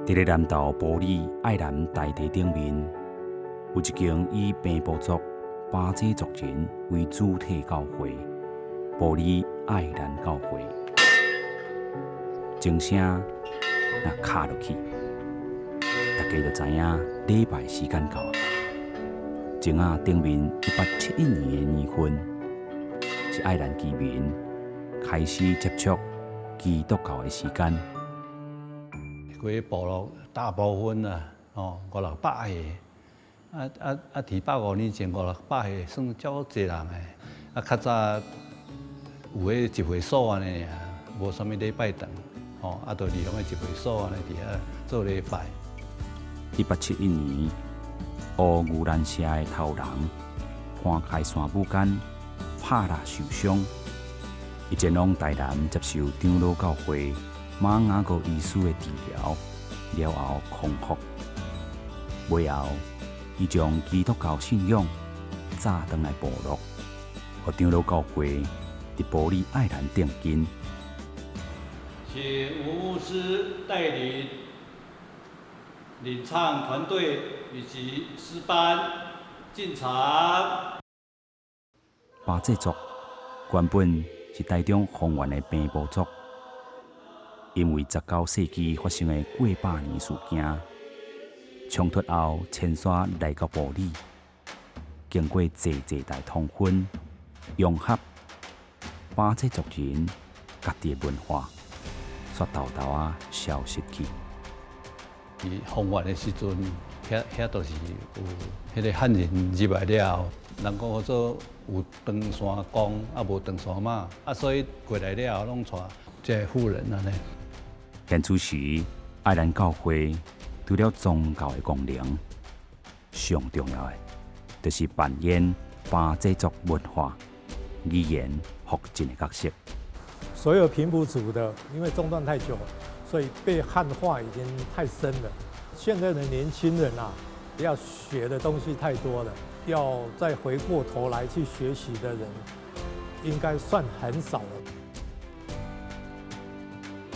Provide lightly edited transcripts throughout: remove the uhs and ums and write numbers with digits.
伫咧南投埔里爱兰大地顶面，有一间以平埔族、巴济族人为主体教会——埔里爱兰教会。钟声若敲落去，大家就知影礼拜时间到。钟仔顶面1871年的年份，是爱兰居民开始接触基督教的时间。规部落大部分500-600个，伫150年前500-600个算较侪人诶。较早有迄集会所安尼尔，无啥物礼拜堂，就利用迄集会所安尼伫遐做礼拜。1871年，乌牛栏社的头人搬开山母间，拍蜡受伤，伊前往台南接受长老教会马雅各医师的治疗，了后康复。尾后，伊将基督教信仰早回来部落，和长老教会伫埔里爱兰定根。请吴牧师带领领唱团队以及诗班进场。巴济族原本是台中丰原的平埔族，因为19世纪发生的过百年事件，冲突后迁徙来到埔里，经过济代通婚融合，巴济族人家己的文化，却豆豆消失去。伫丰原的时阵，遐都是有迄个汉人入来了后，人讲好做有长山公，无长山马，所以过来了后，拢带这妇人安尼。因此时，爱兰教会除了宗教的功能，上重要的就是扮演巴济族文化、语言复振的角色。所有平埔族的，因为中断太久，所以被汉化已经太深了。现在的年轻人要学的东西太多了，要再回过头来去学习的人，应该算很少了。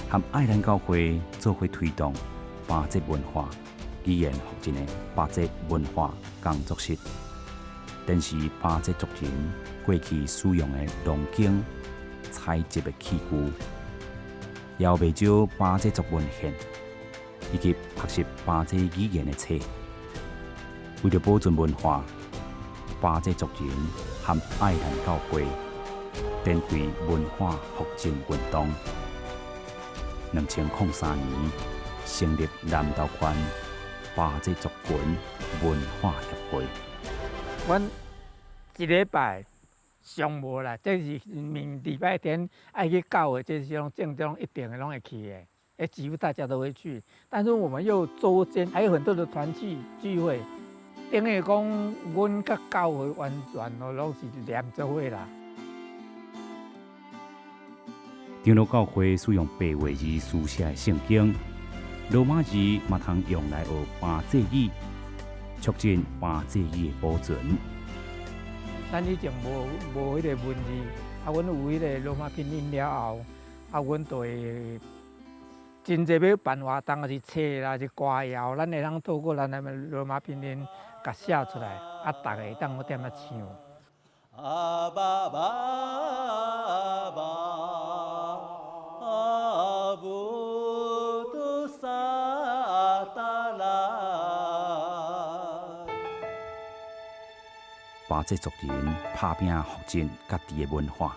和爱兰教会做伙推动巴济文化、语言复振的巴济文化工作室，展示巴济族人过去使用的农经、采集的器具，也有不少巴济族文献，以及学习巴济语言的册。为了保存文化，巴济族人和爱兰教会展开文化复振运动。2003年成立南投县巴济族群文化协会。阮一礼拜上无啦，这是礼拜天爱去教会，这是正中一定的拢会去的，几乎大家都会去。但是我们又周间还有很多的团契聚会，等于讲阮甲教会完全拢是连做伙啦。长老教会使用白话字书写的圣经，罗马字嘛通用来学巴济语，促进巴济语的保存。咱以前无迄个文字，阮有迄个罗马拼音了后，阮就会真侪要办活动，是册啦，是歌谣，咱会通透过咱的罗马拼音甲写出来，大家会当好点仔唱。阿爸爸爸。巴济族人打拼复振家己的文化，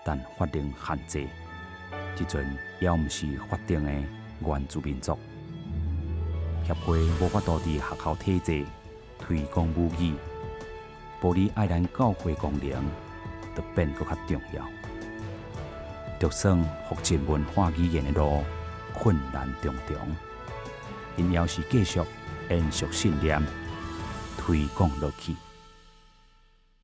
但法令限制，即阵也毋是法定的原住民族。协会无法度伫学校体制推广母语，埔里爱兰教会功能就变搁较重要。就算复振文化语言的路困难重重，因要是继续延续信念，推广落去。